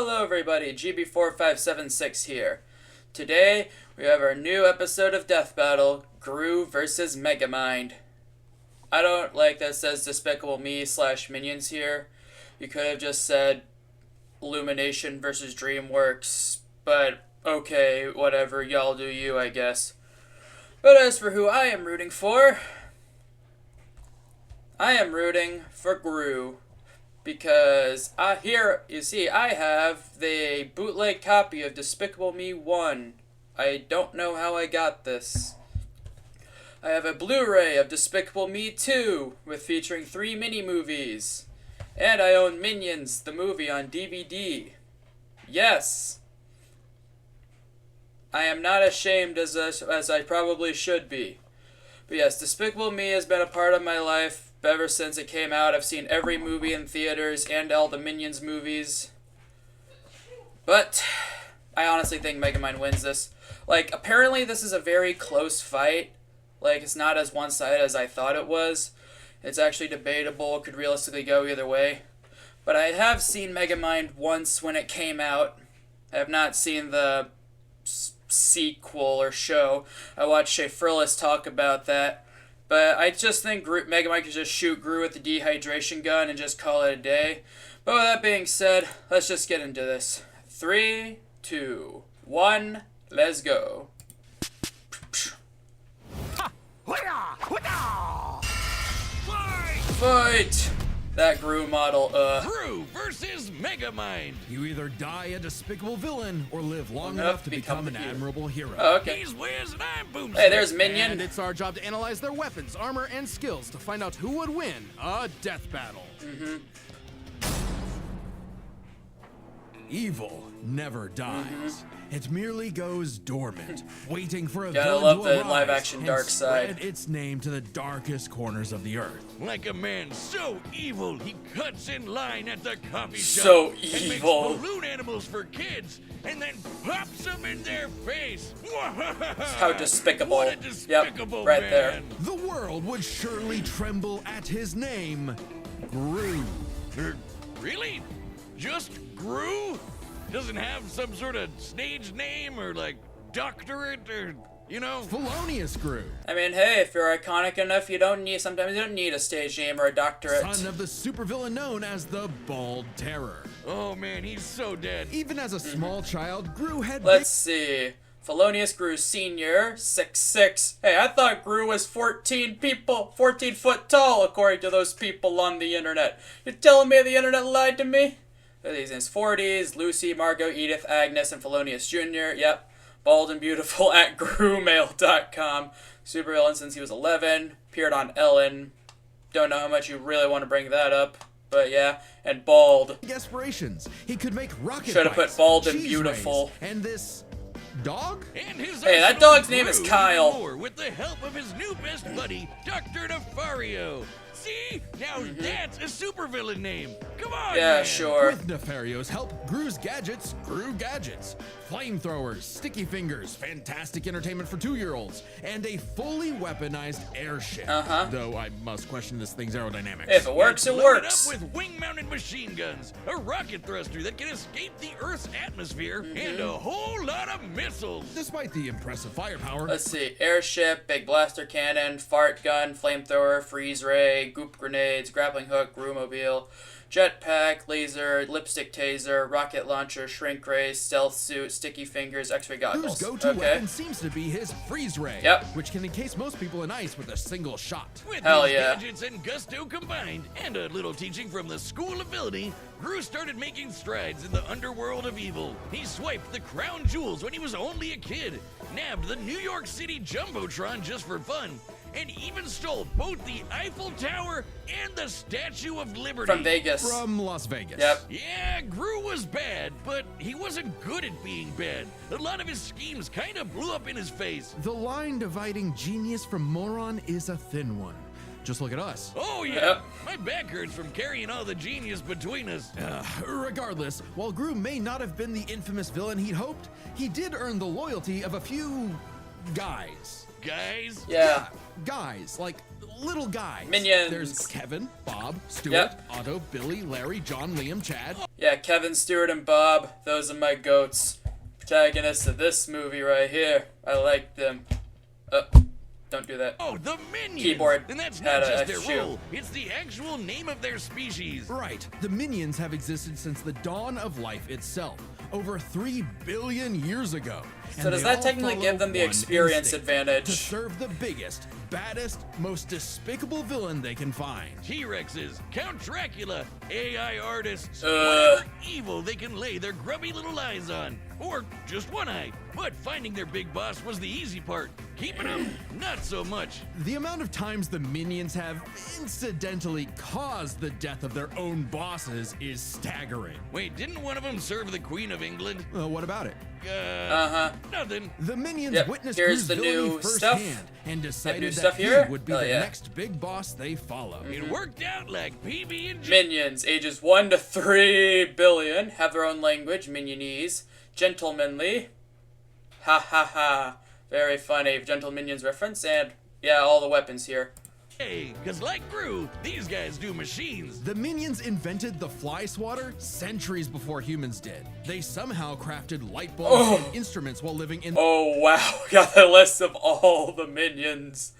Hello everybody, GB4576 here. Today, we have our new episode of Death Battle, Gru vs. Megamind. I don't like that it says Despicable Me / Minions here. You could have just said Illumination vs. DreamWorks, but okay, whatever, y'all do you, I guess. But as for who I am rooting for, I am rooting for Gru. Because here, you see, I have the bootleg copy of Despicable Me 1. I don't know how I got this. I have a Blu-ray of Despicable Me 2, featuring 3 mini-movies. And I own Minions, the movie, on DVD. Yes! I am not ashamed as I probably should be. But yes, Despicable Me has been a part of my life ever since it came out. I've seen every movie in theaters and all the Minions movies. But I honestly think Megamind wins this. Like, apparently this is a very close fight. Like, it's not as one-sided as I thought it was. It's actually debatable. It could realistically go either way. But I have seen Megamind once when it came out. I have not seen the sequel or show. I watched Shay Frillis talk about that. But I just think Megamind could just shoot Gru with the dehydration gun and just call it a day. But with that being said, let's just get into this. 3, 2, 1, let's go. Fight! That Gru model, Gru versus Megamind. You either die a despicable villain or live long enough to become an admirable hero. Oh, okay. He's Wiz and I'm Boomstick. Hey, there's Minion. And it's our job to analyze their weapons, armor, and skills to find out who would win a death battle. Evil never dies. It merely goes dormant, waiting for a Gotta villain love to the arise live-action and dark side. spread its name to the darkest corners of the earth. Like a man so evil, he cuts in line at the coffee shop. So and makes evil. balloon animals for kids, and then pops them in their face. How despicable. What a despicable right man. there. The world would surely tremble at his name, Gru. Really? Just Gru? Doesn't have some sort of stage name or like doctorate or, you know? Felonious Gru. I mean, hey, if you're iconic enough, sometimes you don't need a stage name or a doctorate. Son of the supervillain known as the Bald Terror. Oh man, he's so dead. Even as a small child, Gru had Let's see. Felonious Gru Sr., 6'6". Hey, I thought Gru was 14 foot tall, according to those people on the internet. You're telling me the internet lied to me? He's in his 40s. Lucy, Margot, Edith, Agnes, and Felonious Jr. Yep. Bald and beautiful at grumail.com. Supervillain since he was 11. Appeared on Ellen. Don't know how much you really want to bring that up. But yeah. And bald. aspirations. He could make rocket Should have bikes, put bald and cheese beautiful. rings, and this dog? And his Hey, that arsenal dog's name is grew Kyle. even more with the help of his new best buddy, Dr. Nefario. See? Now that's a supervillain name. Come on, Yeah, man. sure. With Nefario's help, Gru's gadgets grew gadgets. Flamethrowers, sticky fingers, fantastic entertainment for 2-year-olds, and a fully weaponized airship. Though I must question this thing's aerodynamics. If it works, it Loaded works. up with wing-mounted machine guns, a rocket thruster that can escape the Earth's atmosphere, and a whole lot of missiles. Despite the impressive firepower, Let's see. Airship, big blaster cannon, fart gun, flamethrower, freeze ray, goop grenades, grappling hook, Grumobile, jetpack, laser, lipstick taser, rocket launcher, shrink ray, stealth suit, sticky fingers, x-ray Gru's goggles. go-to Okay. weapon seems to be his freeze ray, Yep. which can encase most people in ice with a single shot. With Hell his yeah. gadgets and gusto combined, and a little teaching from the School of Villainy, Gru started making strides in the underworld of evil. He swiped the crown jewels when he was only a kid, nabbed the New York City Jumbotron just for fun, and even stole both the Eiffel Tower and the Statue of Liberty. From Vegas. From Las Vegas. Yep. Yeah, Gru was bad, but he wasn't good at being bad. A lot of his schemes kind of blew up in his face. The line dividing genius from moron is a thin one. Just look at us. Oh yeah, Yep. my back hurts from carrying all the genius between us. Regardless, while Gru may not have been the infamous villain he'd hoped, he did earn the loyalty of a few guys. Guys? Yeah. Guys, like little guys. Minions. There's Kevin, Bob, Stuart, Yep. Otto, Billy, Larry, John, Liam, Chad. Yeah, Kevin, Stewart, and Bob. Those are my goats. Protagonists of this movie right here. I like them. Don't do that. Oh, the Minions! Keyboard And that's had not a just their shoe. role, it's the actual name of their species. Right. The Minions have existed since the dawn of life itself, over 3 billion years ago. So does that technically give them the experience advantage? To serve the biggest, baddest, most despicable villain they can find. T-Rexes, Count Dracula, AI artists, Uh. whatever evil they can lay their grubby little eyes on. Or just one eye. But finding their big boss was the easy part. Keeping them, not so much. The amount of times the Minions have incidentally caused the death of their own bosses is staggering. Wait, didn't one of them serve the Queen of England? What about it? Nothing. The Minions Yep, witnessed here's Gru's the villainy new firsthand stuff. and new decided stuff that here? he would be Oh, the yeah. next big boss they follow. It worked out like PB and J. Minions, ages 1 to 3 billion, have their own language, Minionese. Gentlemanly. Ha ha ha. Very funny. Gentle Minions reference, and yeah, all the weapons here. Hey, cause like Gru, these guys do machines. The Minions invented the fly swatter centuries before humans did. They somehow crafted light bulbs and instruments while living in Oh wow, got the list of all the Minions.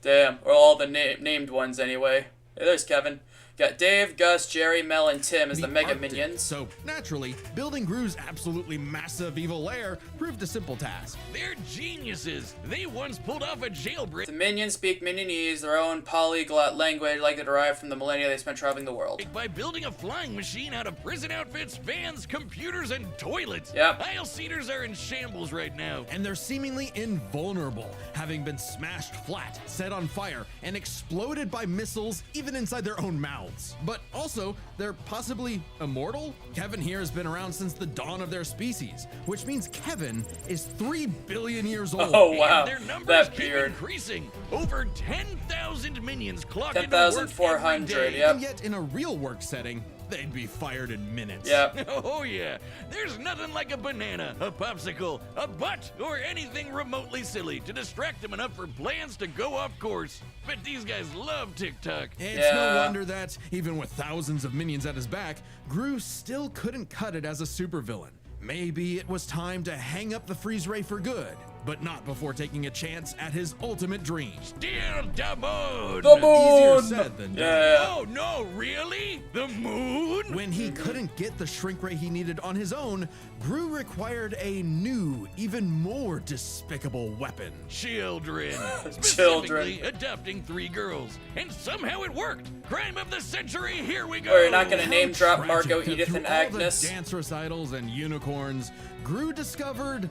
Damn, or all the named ones anyway. Hey, there's Kevin. Got Dave, Gus, Jerry, Mel, and Tim as the Mega Arctic. Minions. So, naturally, building Gru's absolutely massive evil lair proved a simple task. They're geniuses. They once pulled off a jailbreak The Minions speak Minionese, their own polyglot language likely derived from the millennia they spent traveling the world. by building a flying machine out of prison outfits, vans, computers, and toilets. Yep. Aisle seaters are in shambles right now. And they're seemingly invulnerable, having been smashed flat, set on fire, and exploded by missiles even inside their own mouths. But also, they're possibly immortal? Kevin here has been around since the dawn of their species, which means Kevin is 3 billion years old. Oh wow, And their numbers that keep beard. increasing. Over 10,000 minions clock into work every 10,400, day. yep. And yet, in a real work setting, they'd be fired in minutes. Yep. Oh yeah, there's nothing like a banana, a popsicle, a butt, or anything remotely silly to distract them enough for plans to go off course. But these guys love TikTok. It's no Yeah. wonder that, even with thousands of minions at his back, Gru still couldn't cut it as a supervillain. Maybe it was time to hang up the freeze ray for good, but not before taking a chance at his ultimate dream. Still the moon. The Easier moon! said than done. Yeah. Oh no, really? The moon? When he couldn't get the shrink ray he needed on his own, Gru required a new, even more despicable weapon. Children. Children. Specifically adopting 3 girls. And somehow it worked. Crime of the century, here we go. Or you're not gonna How name drop tragic Margot, that Edith, through and all Agnes. the dance recitals and unicorns, Gru discovered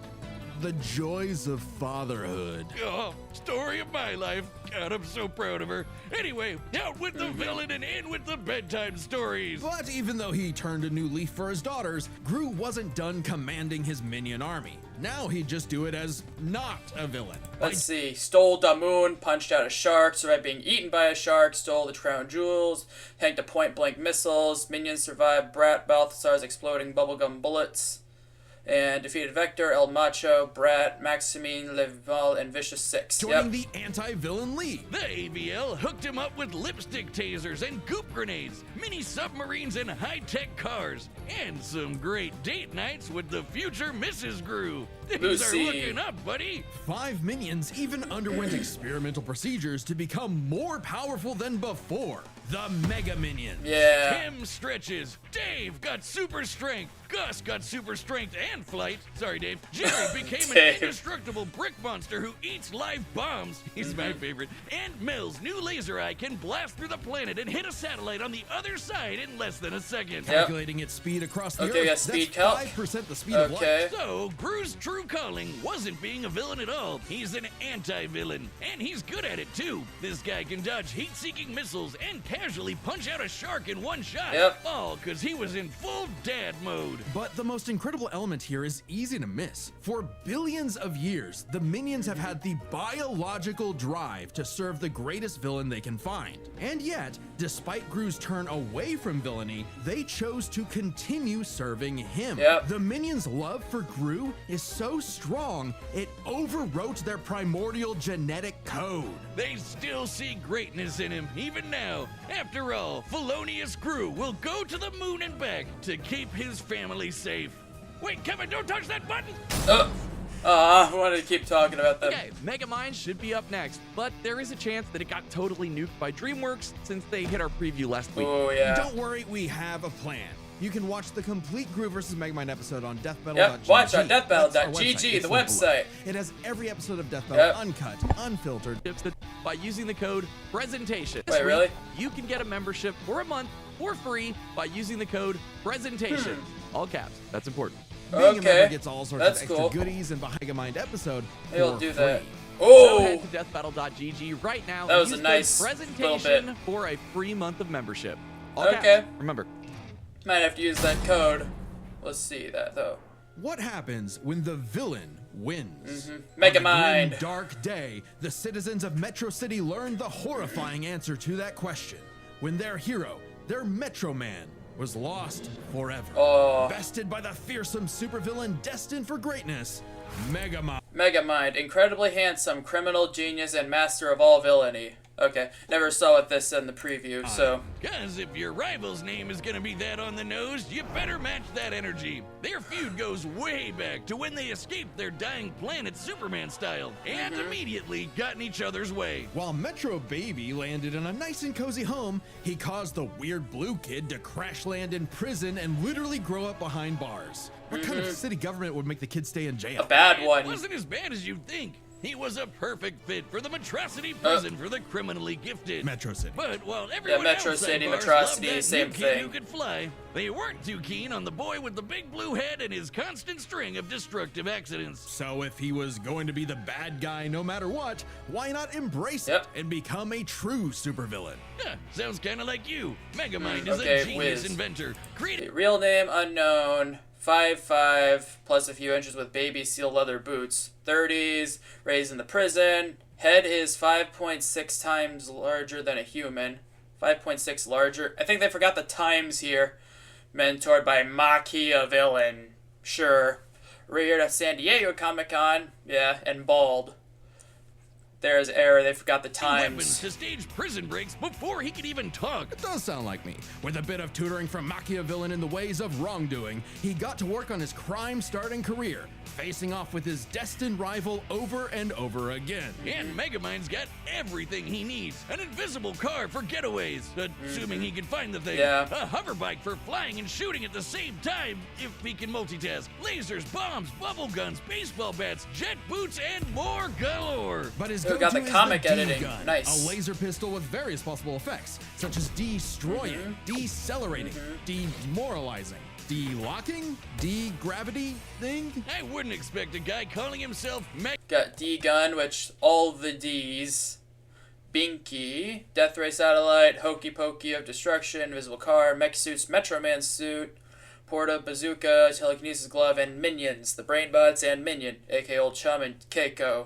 the joys of fatherhood. Oh, story of my life. God, I'm so proud of her. Anyway, out with the villain and in with the bedtime stories. But even though he turned a new leaf for his daughters, Gru wasn't done commanding his minion army. Now he'd just do it as not a villain. Let's see. Stole the moon, punched out a shark, survived being eaten by a shark, stole the crown jewels, tanked a point-blank missiles, minions survived Brat Balthazar's exploding bubblegum bullets, and defeated Vector, El Macho, Brat, Maximine, Leval, and Vicious Six. Joining Yep. the anti-villain league. The AVL hooked him up with lipstick tasers and goop grenades, mini submarines and high-tech cars, and some great date nights with the future Mrs. Gru. Things Lucy. are looking up, buddy. 5 minions even underwent experimental procedures to become more powerful than before. The Mega Minions. Yeah. Tim stretches. Dave got super strength. Gus got super strength and flight. Sorry, Dave. Jerry became an Dave. indestructible brick monster who eats live bombs. He's my favorite. And Mel's new laser eye can blast through the planet and hit a satellite on the other side in less than a second. Yep. Calculating its speed across the Okay, we Earth, got speed that's calc. 5% the speed of Okay. light. So, Gru's true calling wasn't being a villain at all. He's an anti-villain. And he's good at it, too. This guy can dodge heat-seeking missiles and casually punch out a shark in one shot. Yep. All because he was in full dad mode. But the most incredible element here is easy to miss. For billions of years, the minions have had the biological drive to serve the greatest villain they can find. And yet, despite Gru's turn away from villainy, they chose to continue serving him. Yep. The minions' love for Gru is so strong, it overwrote their primordial genetic code. They still see greatness in him, even now. After all, Felonious Gru will go to the moon and back to keep his family safe. Wait, Kevin, don't touch that button! I wanted to keep talking about them. Okay, Megamind should be up next, but there is a chance that it got totally nuked by DreamWorks since they hit our preview last week. Oh, yeah. Don't worry, we have a plan. You can watch the complete Gru vs. Megamind episode on deathbattle.gg. Yep, watch on deathbattle.gg, That's our the website. website. It has every episode of Death Battle Yep. uncut, unfiltered. By using the code PRESENTATION. Wait, really? You can get a membership for a month for free by using the code PRESENTATION. All caps. That's important. Being a Okay, member gets all sorts that's of extra cool. goodies and behind Megamind episode Maybe I'll for do free. that. So Oh! head to deathbattle.gg right now. That and was a use nice code little PRESENTATION bit. for a free month of membership. All Okay. caps. Remember. Might have to use that code. Let's see that, though. What happens when the villain wins? Megamind. On a grim, dark day, the citizens of Metro City learned the horrifying answer to that question. When their hero, their Metro Man, was lost forever. Oh. Bested by the fearsome supervillain destined for greatness, Megamind. Megamind, incredibly handsome, criminal genius, and master of all villainy. Okay, never saw what this said in the preview, so... Cause if your rival's name is gonna be that on the nose, you better match that energy. Their feud goes way back to when they escaped their dying planet Superman style, and immediately got in each other's way. While Metro Baby landed in a nice and cozy home, he caused the weird blue kid to crash land in prison and literally grow up behind bars. What kind of city government would make the kid stay in jail? A bad It one. wasn't as bad as you'd think. He was a perfect fit for the Metrocity prison for the criminally gifted. Metro City. But while everyone Metro outside City, bars Metrocity, loved that same new kid thing. who could fly, they weren't too keen on the boy with the big blue head and his constant string of destructive accidents. So if he was going to be the bad guy no matter what, why not embrace Yep. it and become a true supervillain? Huh, sounds kind of like you. Megamind is okay, a genius whiz. inventor. Created Real name unknown. 5'5", plus a few inches with baby seal leather boots. 30s, raised in the prison. Head is 5.6 times larger than a human. 5.6 larger. I think they forgot the times here. Mentored by Machiavellian. Sure. Reared at San Diego Comic-Con. Yeah, and bald. There's error. They forgot the weapons times. to stage prison breaks before he could even talk. It does sound like me. With a bit of tutoring from Machiavellian in the ways of wrongdoing, he got to work on his crime-starting career, facing off with his destined rival over and over again. And Megamind's got everything he needs. An invisible car for getaways, assuming he can find the thing. Yeah. A hover bike for flying and shooting at the same time, if he can multitask. Lasers, bombs, bubble guns, baseball bats, jet boots, and more galore. But his They got go-to the is comic the editing. D-gun, Nice. a laser pistol with various possible effects, such as destroying, decelerating, demoralizing, de-locking, de-gravity thing. I wouldn't expect a guy calling himself Got D-Gun, which all the D's. Binky, Death Ray Satellite, Hokey Pokey of Destruction, Invisible Car, Mech Suits, Metro Man Suit, Porta Bazooka, Telekinesis Glove, and Minions, the Brainbots, and Minion, aka Old Chum and Keiko.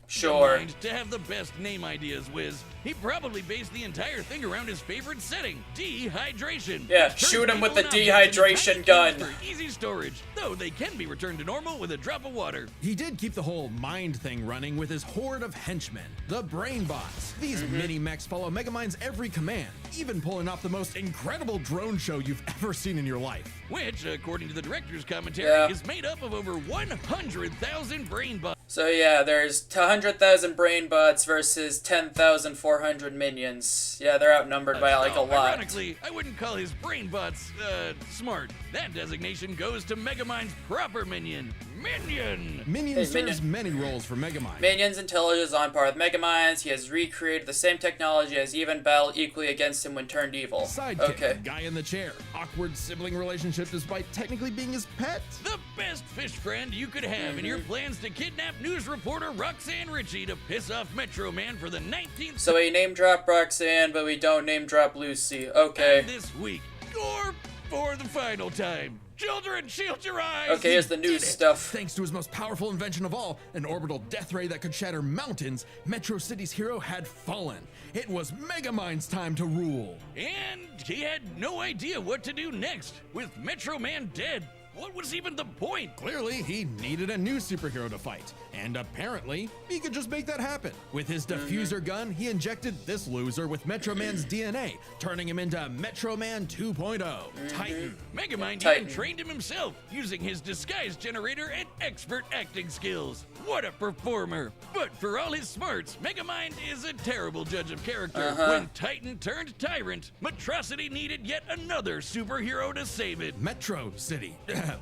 Sure. Megamind to have the best name ideas, Wiz. He probably based the entire thing around his favorite setting, dehydration. Yeah, Turns shoot him with the people and objects into dehydration tiny cubes gun. For easy storage, though they can be returned to normal with a drop of water. He did keep the whole mind thing running with his horde of henchmen, the Brainbots. These mini-mechs follow Megamind's every command, even pulling off the most incredible drone show you've ever seen in your life. Which, according to the director's commentary, Yeah. is made up of over 100,000 brain bots. So yeah, there's 100,000 Brainbots versus 10,400 Minions. Yeah, they're outnumbered by like a lot. Ironically, I wouldn't call his brain bots, smart. That designation goes to Megamind's proper minion, Minion. Minion Hey, serves Minion. many roles for Megamind. Minion's intelligence is on par with Megamind's. He has recreated the same technology as even battled equally against him when turned evil. Sidekick, Okay. guy in the chair, awkward sibling relationship despite technically being his pet. The best fish friend you could have in your plans to kidnap news reporter Roxanne Ritchie to piss off Metro Man for the 19th So we name drop Roxanne, but we don't name drop Lucy. Okay. this week. Or for the final time. Children, shield your eyes! Okay, here's the Did news it. stuff. Thanks to his most powerful invention of all, an orbital death ray that could shatter mountains, Metro City's hero had fallen. It was Megamind's time to rule. And he had no idea what to do next. With Metro Man dead, what was even the point? Clearly, he needed a new superhero to fight, and apparently, he could just make that happen. With his diffuser gun, he injected this loser with Metro Man's DNA, turning him into Metro Man 2.0, Titan. Megamind Titan. even trained him himself, using his disguise generator and expert acting skills. What a performer! But for all his smarts, Megamind is a terrible judge of character. When Titan turned tyrant, Metrocity needed yet another superhero to save it. Metro City.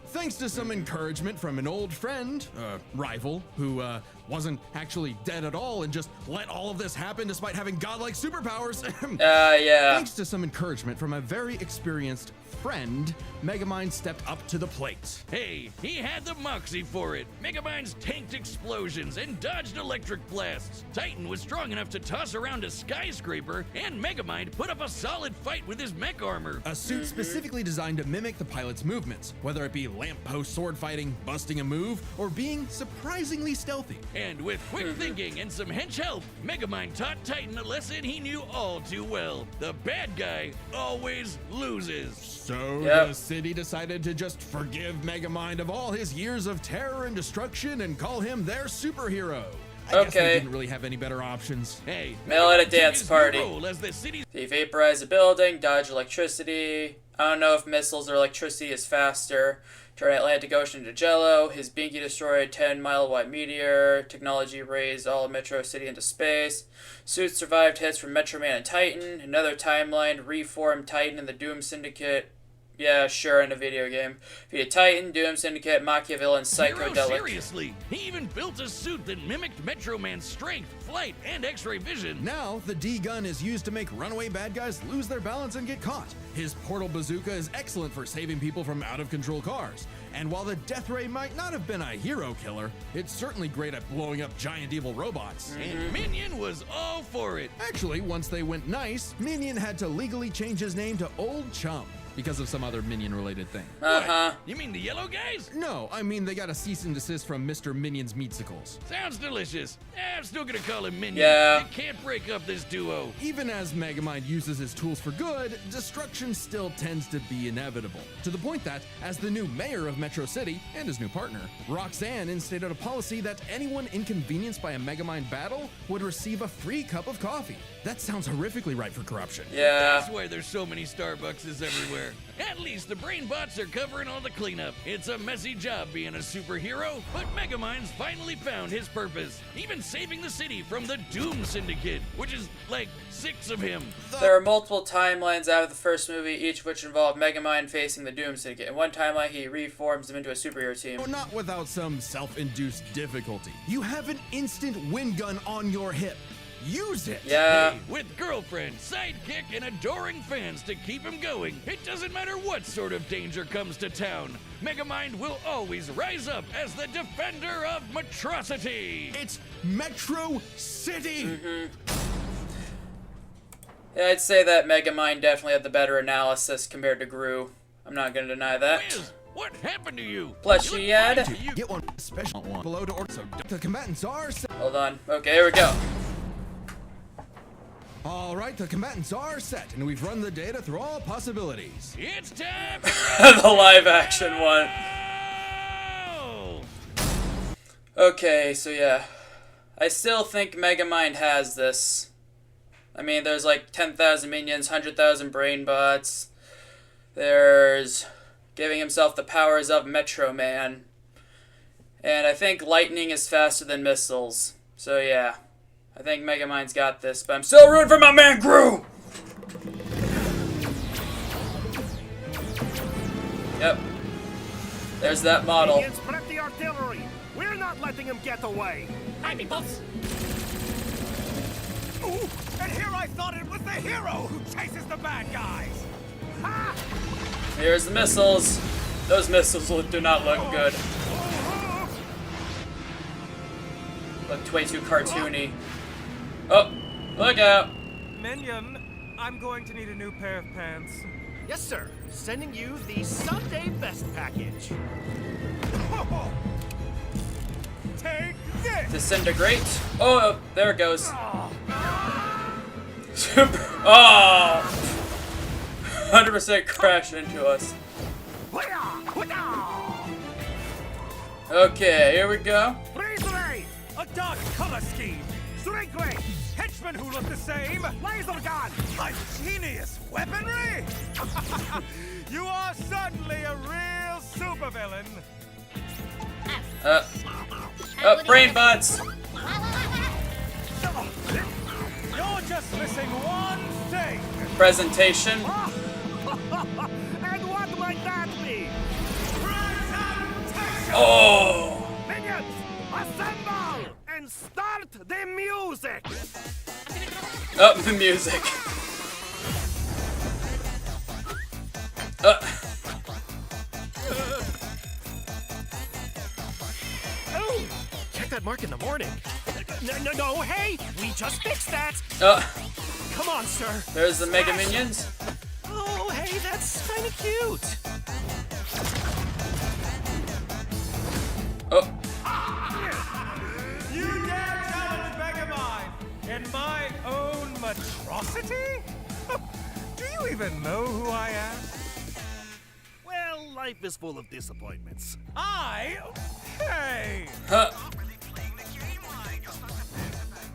Thanks to some encouragement from an old friend, rival, who wasn't actually dead at all and just let all of this happen despite having godlike superpowers. Yeah. Thanks to some encouragement from a very experienced friend, Megamind stepped up to the plate. Hey, he had the moxie for it. Megamind's tanked explosions and dodged electric blasts. Titan was strong enough to toss around a skyscraper, and Megamind put up a solid fight with his mech armor. A suit specifically designed to mimic the pilot's movements, whether it be lamppost sword fighting, busting a move, or being surprisingly stealthy. And with quick thinking and some hench help, Megamind taught Titan a lesson he knew all too well. The bad guy always loses. So Yep. the city decided to just forgive Megamind of all his years of terror and destruction and call him their superhero. I guess they Okay. didn't really have any better options. Hey, Mail at a Megamind took dance his new party. role as the city's He vaporized a building, dodged electricity. I don't know if missiles or electricity is faster. Turned Atlantic Ocean into jello. His binky destroyed a 10-mile wide meteor. Technology raised all of Metro City into space. Suits survived hits from Metro Man and Titan. Another timeline reformed Titan and the Doom Syndicate. Yeah, sure, in a video game. Via Titan, Doom Syndicate, Machiavellian, hero. Psychedelic. Seriously, he even built a suit that mimicked Metro Man's strength, flight, and X-ray vision. Now, the D-gun is used to make runaway bad guys lose their balance and get caught. His portal bazooka is excellent for saving people from out-of-control cars. And while the Death Ray might not have been a hero killer, it's certainly great at blowing up giant evil robots. And Minion was all for it. Actually, once they went nice, Minion had to legally change his name to Old Chum because of some other Minion-related thing. Uh-huh. You mean the yellow guys? No, I mean they got a cease and desist from Mr. Minion's Meatsicles. Sounds delicious. I'm still gonna call him Minion. Yeah. You can't break up this duo. Even as Megamind uses his tools for good, destruction still tends to be inevitable. To the point that, as the new mayor of Metro City and his new partner, Roxanne instated a policy that anyone inconvenienced by a Megamind battle would receive a free cup of coffee. That sounds horrifically ripe for corruption. Yeah. That's why there's so many Starbuckses everywhere. At least the brain bots are covering all the cleanup. It's a messy job being a superhero, but Megamind's finally found his purpose, even saving the city from the Doom Syndicate, which is like 6 of him. There are multiple timelines out of the first movie, each of which involve Megamind facing the Doom Syndicate. In one timeline, he reforms them into a superhero team. But not without some self-induced difficulty. You have an instant wind gun on your hip. Use it! Yeah. Hey, with girlfriend, sidekick, and adoring fans to keep him going, it doesn't matter what sort of danger comes to town. Megamind will always rise up as the defender of Metrocity. It's Metro City! Yeah, I'd say that Megamind definitely had the better analysis compared to Gru. I'm not gonna deny that. Wiz, what happened to you? Plus You she look had- fine to you. Get one special one below to order. So the combatants are set. Hold on. Okay, here we go. All right, the combatants are set, and we've run the data through all possibilities. It's time The live action one. Oh! Okay, so yeah. I still think Megamind has this. I mean, there's like 10,000 minions, 100,000 brain bots. There's giving himself the powers of Metro Man. And I think lightning is faster than missiles. So yeah. I think Megamind's got this, but I'm still rooting for my man Gru! Yep. There's that model. Minions, prep the artillery. We're not letting him get away. Hi, peoples. Ooh, and here I thought it was the hero who chases the bad guys. Ha! Here's the missiles. Those missiles do not look good. Look way too cartoony. Oh, look out. Minion, I'm going to need a new pair of pants. Yes, sir. Sending you the Sunday Best package. Take this. Disintegrate. Oh, there it goes. Super. Oh. 100% crash into us. Okay, here we go. Freeze ray! A dark color scheme. Shrink ray! Henchmen who look the same. Laser gun! Ingenious weaponry! You are suddenly a real supervillain. Brain butts. You're just missing one thing. Presentation. And what might that be? Presentation! Oh. Minions, assemble and start the music. Oh, the music. Oh, check that mark in the morning. No, hey, we just fixed that. Come on, sir. There's the Mega Minions. Oh, hey, that's kind of cute. Oh, You dare challenge Megamind in my own monstrosity? Do you even know who I am? Well, life is full of disappointments. Hey! huh.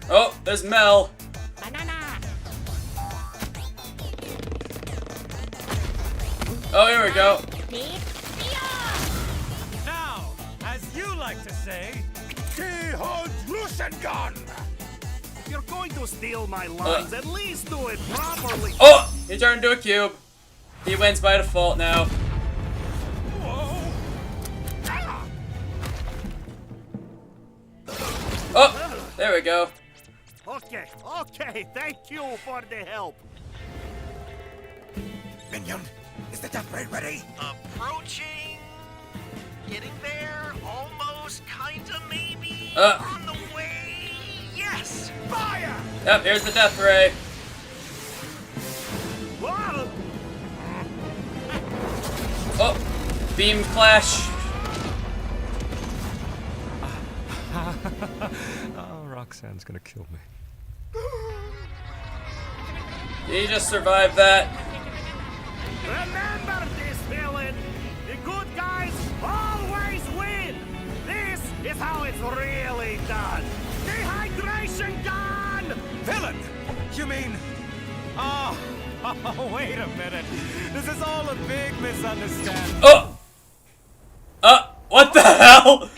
Oh, there's Mel. Banana. Oh, here we go. Now, as you like to say, Gun. If you're going to steal my lines, at least do it properly. Oh, he turned into a cube. He wins by default now. Oh, there we go. Okay, thank you for the help. Minion, is the death ray ready? Approaching. Getting there. Almost. Kinda. Maybe. Uh. On the way. Yes. Fire. Yep, here's the death ray. Whoa! Oh, beam clash. oh, Roxanne's gonna kill me. He just survived that. Remember this, villain. The good guys always win. This is how it's really done. Dehydration gun! Villain! You mean... Oh, wait a minute. This is all a big misunderstanding. Oh! What the hell?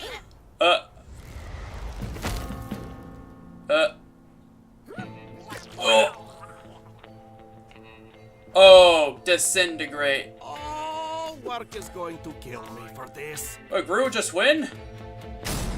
Oh, disintegrate. Oh, work is going to kill me for this. Wait, Gru just win?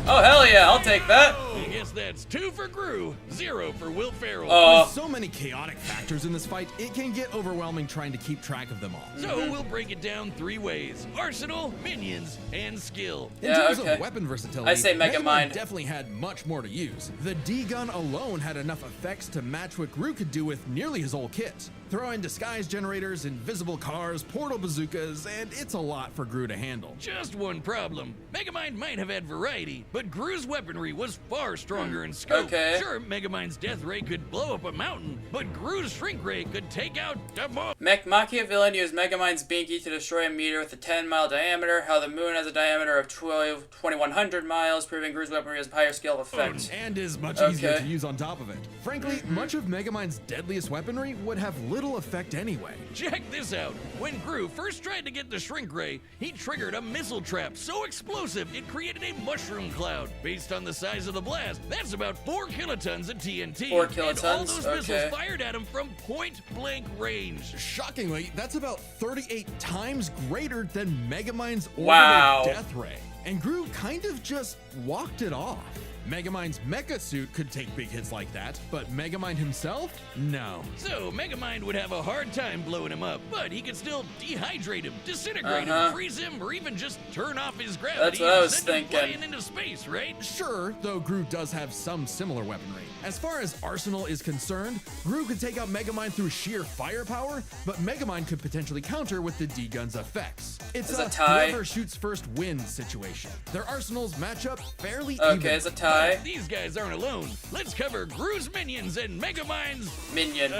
Oh, hell yeah, I'll take that. I guess that's 2 for Gru, 0 for Will Ferrell. With so many chaotic factors in this fight, it can get overwhelming trying to keep track of them all. So we'll break it down 3 ways: arsenal, minions, and skill. In Yeah, terms okay. of weapon versatility, I say Megamind. definitely had much more to use. The D-gun alone had enough effects to match what Gru could do with nearly his whole kit. Throw in disguise generators, invisible cars, portal bazookas, and it's a lot for Gru to handle. Just one problem. Megamind might have had variety, but Gru's weaponry was far stronger in scope. Okay. Sure, Megamind's death ray could blow up a mountain, but Gru's shrink ray could take out the moon. Machiavellian used Megamind's binky to destroy a meteor with a 10-mile diameter, how the moon has a diameter of 2,100 miles, proving Gru's weaponry has a higher scale of effect. And is much easier Okay. to use on top of it. Frankly, much of Megamind's deadliest weaponry would have little little effect anyway. Check this out. When Gru first tried to get the Shrink Ray, he triggered a missile trap so explosive it created a mushroom cloud. Based on the size of the blast, that's about 4 kilotons of TNT. 4 And kilotons? all those missiles Okay. fired at him from point-blank range. Shockingly, that's about 38 times greater than Megamind's orbital Wow. death ray. And Gru kind of just walked it off. Megamind's mecha suit could take big hits like that, but Megamind himself? No. So Megamind would have a hard time blowing him up, but he could still dehydrate him, disintegrate him, freeze him, or even just turn off his gravity That's what I and was send him thinking. flying into space, right? Sure, though Gru does have some similar weaponry. As far as arsenal is concerned, Gru could take out Megamind through sheer firepower, but Megamind could potentially counter with the D-Gun's effects. It's Is a a tie? whoever shoots first wins situation. Their arsenals match up fairly Okay, evenly. it's a tie. These guys aren't alone. Let's cover Gru's minions and Megamind's Minion.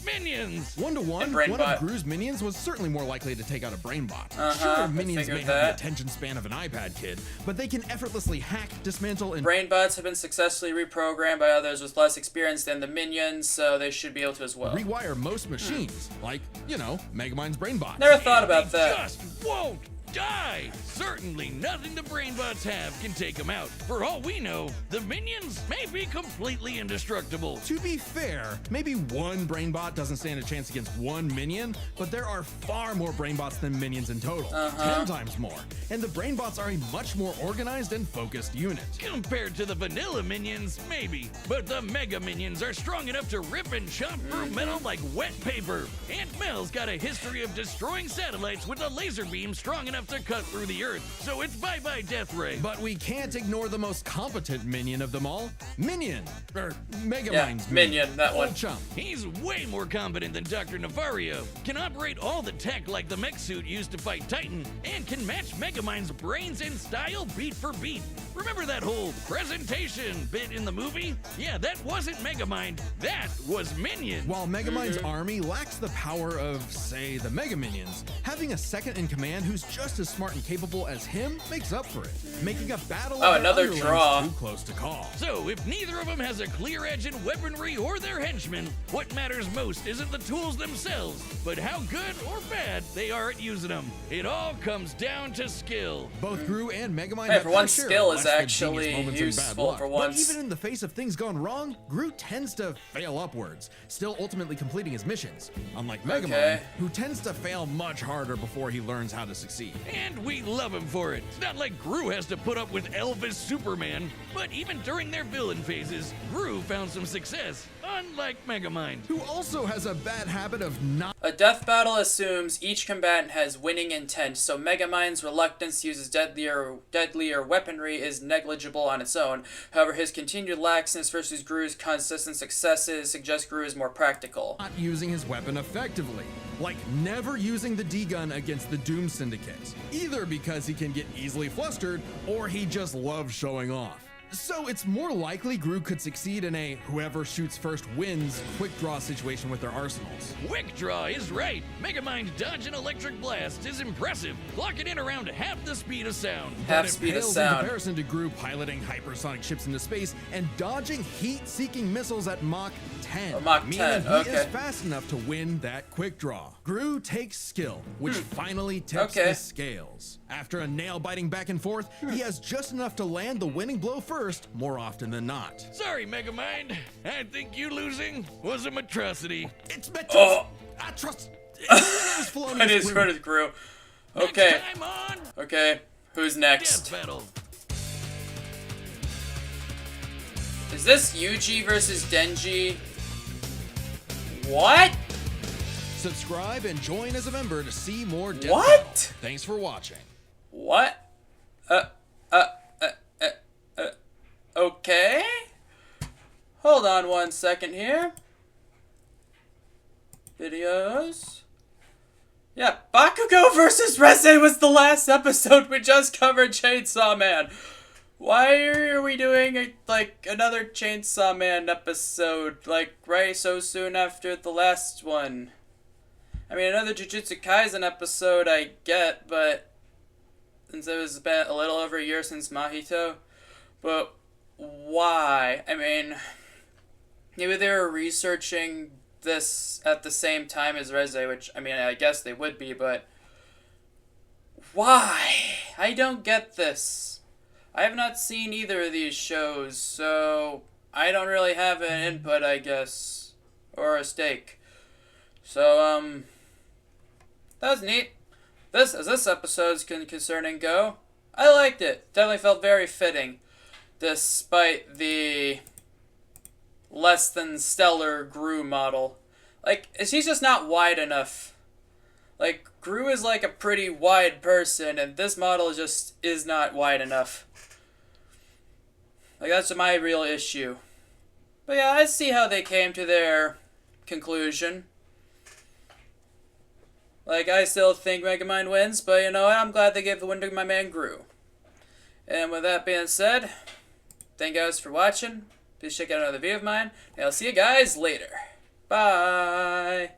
minions. 1-to-1, And Brainbot. one of Gru's minions was certainly more likely to take out a Brainbot. I Sure, minions may figured have that. the attention span of an iPad kid, but they can effortlessly hack, dismantle, and Brainbots have been successfully reprogrammed by others with less experience than the minions, so they should be able to as well. rewire most machines, like, Megamind's Brainbot. Never thought about They that. just won't die. Certainly nothing the Brainbots have can take them out. For all we know, the minions may be completely indestructible. To be fair, maybe one Brainbot doesn't stand a chance against one minion, but there are far more Brainbots than minions in total. 10 times more. And the Brainbots are a much more organized and focused unit. Compared to the vanilla minions, maybe. But the Mega Minions are strong enough to rip and chop through metal like wet paper. Aunt Mel's got a history of destroying satellites with a laser beam strong enough to cut through the Earth. So it's bye-bye Death Ray. But we can't ignore the most competent minion of them all, Minion, or Megamind's Yeah, Minion, that one. Old chum. He's way more competent than Dr. Navario, can operate all the tech like the mech suit used to fight Titan, and can match Megamind's brains and style beat for beat. Remember that whole presentation bit in the movie? Yeah, that wasn't Megamind, that was Minion. While Megamind's army lacks the power of, say, the Mega Minions, having a second in command who's just as smart and capable as him makes up for it, making a battle Oh, of their another underlings draw. too close to call. So, if neither of them has a clear edge in weaponry or their henchmen, what matters most isn't the tools themselves, but how good or bad they are at using them. It all comes down to skill. Both Gru and Megamind Hey, have for their once, share of skill less is than actually genius moments and bad useful luck. for But once. even in the face of things gone wrong, Gru tends to fail upwards, still ultimately completing his missions. Unlike Megamind, Okay. who tends to fail much harder before he learns how to succeed. And we love him for it. It's not like Gru has to put up with Elvis Superman, but even during their villain phases, Gru found some success, unlike Megamind. Who also has a bad habit of not A death battle assumes each combatant has winning intent, so Megamind's reluctance to use his deadlier weaponry is negligible on its own. However, his continued laxness versus Gru's consistent successes suggest Gru is more practical. using his weapon effectively. Like never using the D-Gun against the Doom Syndicate. Either because he can get easily flustered, or he just loves showing off. So it's more likely Gru could succeed in a whoever shoots first wins quick draw situation with their arsenals. Quick Draw is right. Megamind dodge an electric blast is impressive, clocking in around half the speed of sound. Half But it speed of pales in sound. comparison to Gru piloting hypersonic ships into space and dodging heat-seeking missiles at Mach 10. Oh, Mach meaning 10, he okay. is fast enough to win that quick draw. Gru takes skill, which finally tips Okay. the scales. After a nail-biting back and forth, he has just enough to land the winning blow first, more often than not. Sorry, Megamind. I think you losing was a atrocity. It's meant Oh. I trust. That is Gru. for Gru. Okay, Next time on okay. Who's next? Death Battle. Is this Yuji versus Denji? What? Subscribe and join as a member to see more Death What? Battle. Thanks for watching. What? Okay. Hold on 1 second here. Videos. Yeah, Bakugo versus Reze was the last episode. We just covered Chainsaw Man. Why are we doing another Chainsaw Man episode right so soon after the last one? I mean, another Jujutsu Kaisen episode I get, but since it was been a little over a year since Mahito, but why? I mean, maybe they were researching this at the same time as Reze, which, I mean, I guess they would be, but why? I don't get this. I have not seen either of these shows, so I don't really have an input, I guess, or a stake. So, that was neat. As this episode's concerning go, I liked it. Definitely felt very fitting, despite the less than stellar Gru model. Like, he's just not wide enough. Like, Gru is like a pretty wide person, and this model just is not wide enough. Like, that's my real issue. But yeah, I see how they came to their conclusion. Like, I still think Megamind wins, but you know what? I'm glad they gave the win to my man Gru. And with that being said, thank you guys for watching. Please check out another video of mine, and I'll see you guys later. Bye!